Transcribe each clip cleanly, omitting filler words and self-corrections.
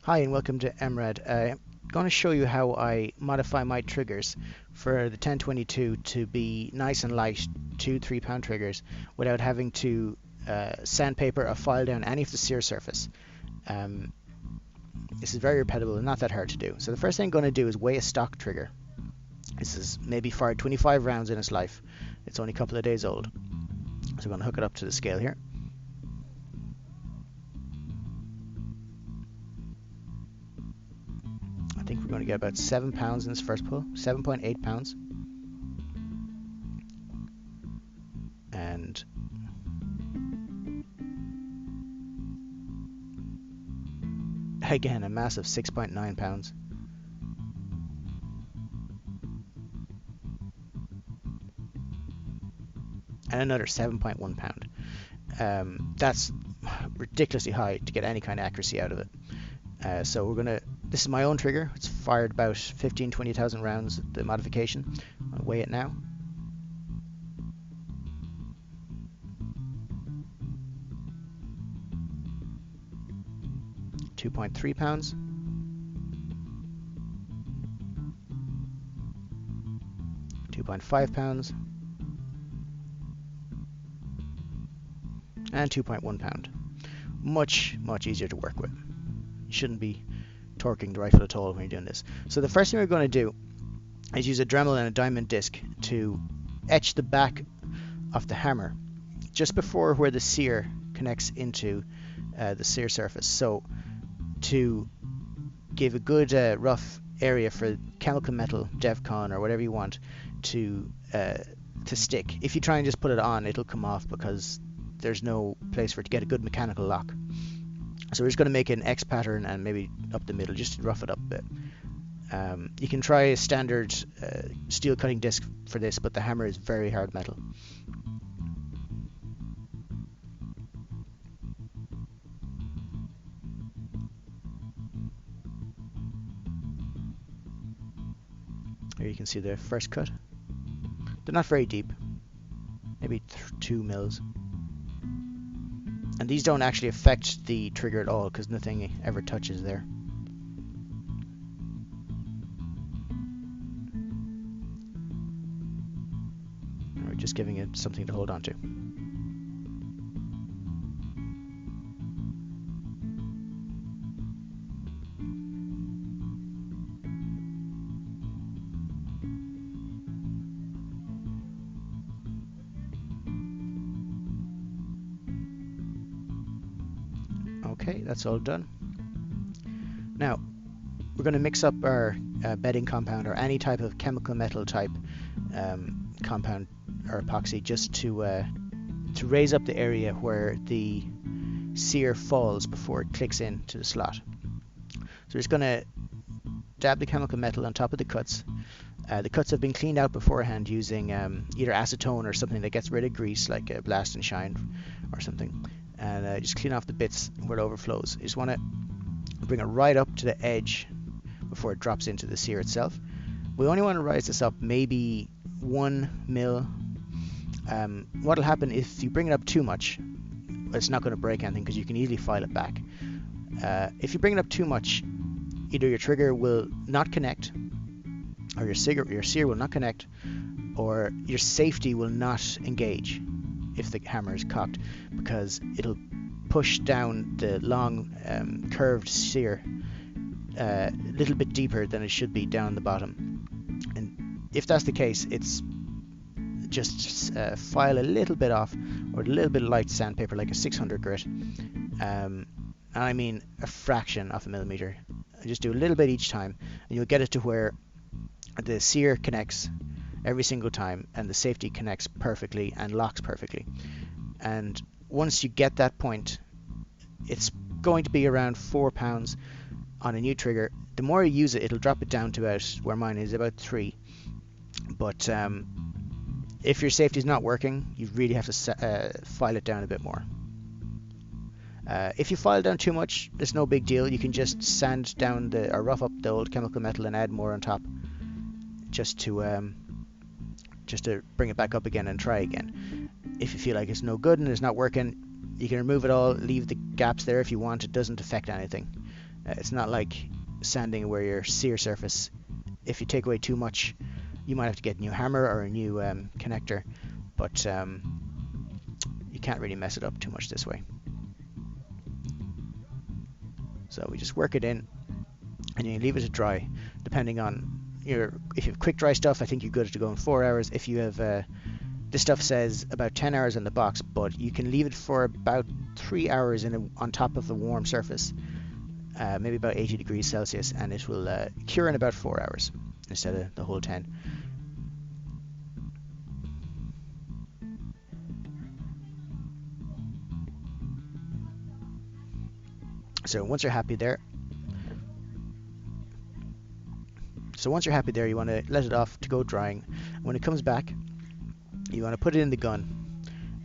Hi and welcome to MRAD. I'm going to show you how I modify my triggers for the 1022 to be nice and light 2-3 pound triggers without having to sandpaper or file down any of the sear surface. This is very repeatable and not that hard to do. So the first thing I'm going to do is weigh a stock trigger. This is maybe fired 25 rounds in its life. It's only a couple of days old. So I'm going to hook it up to the scale here. I think we're going to get about 7 pounds in this first pull, 7.8 pounds. And again, a massive 6.9 pounds. And another 7.1 pound. That's ridiculously high to get any kind of accuracy out of it. So we're going to, this is my own trigger. It's fired about 15-20,000 rounds, the modification. I'll weigh it now. £2.3 pounds. £2.5 pounds. And 2.1 pound. Much easier to work with. You shouldn't be torquing the rifle at all when you're doing this. So the first thing we're going to do is use a dremel and a diamond disc to etch the back of the hammer just before where the sear connects into the sear surface. So to give a good rough area for chemical metal, DevCon or whatever you want to stick. If you try and just put it on, it'll come off because there's no place for it to get a good mechanical lock. So we're just going to make an X pattern and maybe up the middle just to rough it up a bit. You can try a standard steel cutting disc for this, but the hammer is very hard metal. Here you can see the first cut. They're not very deep, maybe 2 mils. And these don't actually affect the trigger at all because nothing ever touches there. And we're just giving it something to hold on to. Okay, that's all done. Now, we're going to mix up our bedding compound or any type of chemical metal type compound or epoxy just to raise up the area where the sear falls before it clicks into the slot. So we're just going to dab the chemical metal on top of the cuts. The cuts have been cleaned out beforehand using either acetone or something that gets rid of grease, like a Blast and Shine or something. And just clean off the bits where it overflows. You just want to bring it right up to the edge before it drops into the sear itself. We only want to rise this up maybe 1 mil. What'll happen if you bring it up too much, it's not going to break anything because you can easily file it back. If you bring it up too much, either your trigger will not connect, or your sear will not connect, or your safety will not engage if the hammer is cocked, because it'll push down the long curved sear a little bit deeper than it should be down the bottom. And if that's the case, it's just file a little bit off, or a little bit of light sandpaper like a 600 grit, and I mean a fraction of a millimeter. Just do a little bit each time and you'll get it to where the sear connects every single time and the safety connects perfectly and locks perfectly. And once you get that point, it's going to be around 4 pounds on a new trigger. The more you use it, it'll drop it down to about where mine is, about 3. But if your safety is not working, you really have to file it down a bit more. If you file down too much, it's no big deal. You can just sand down or rough up the old chemical metal and add more on top, just to bring it back up again and try again. If you feel like it's no good and it's not working, you can remove it all, leave the gaps there if you want. It doesn't affect anything. It's not like sanding where your sear surface, if you take away too much, you might have to get a new hammer or a new connector, but you can't really mess it up too much this way. So we just work it in, and you leave it to dry. Depending on if you have quick dry stuff, I think you're good to go in 4 hours. If you have this stuff says about 10 hours in the box, but you can leave it for about 3 hours on top of the warm surface, maybe about 80 degrees Celsius, and it will cure in about 4 hours instead of the whole 10. So once you're happy there, you want to let it off to go drying. When it comes back, you want to put it in the gun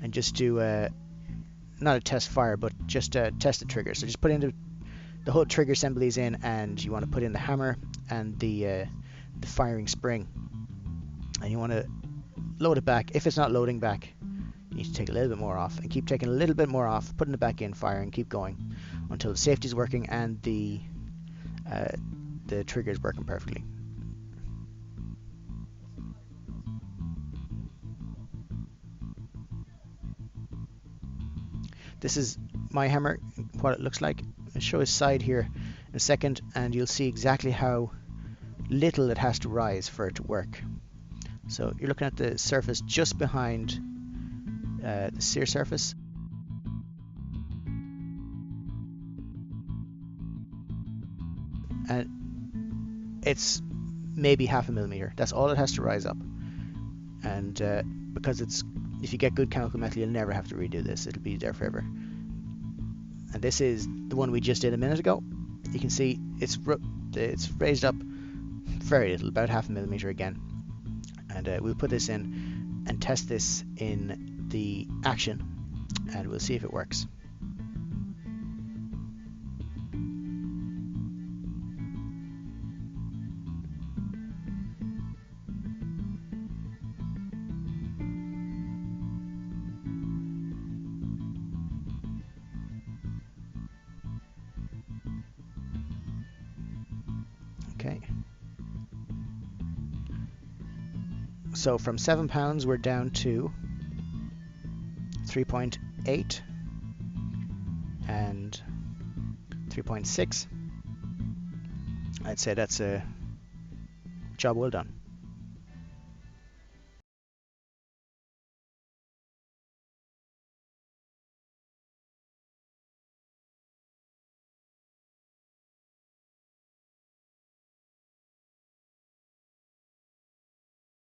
and just do not a test fire, but just test the trigger. So just put in the whole trigger assemblies in, and you want to put in the hammer and the firing spring, and you want to load it back. If it's not loading back, you need to take a little bit more off, and keep taking a little bit more off, putting it back in, firing, keep going until the safety is working and the trigger is working perfectly. This is my hammer, what it looks like. I'll show his side here in a second, and you'll see exactly how little it has to rise for it to work. So you're looking at the surface just behind the sear surface. And it's maybe 0.5 millimeter. That's all it has to rise up. And because if you get good chemical metal, you'll never have to redo this. It'll be there forever. And this is the one we just did a minute ago. You can see it's raised up very little, about 0.5 millimeter again. And we'll put this in and test this in the action, and we'll see if it works. Okay. So from 7 pounds, we're down to 3.8 and 3.6. I'd say that's a job well done.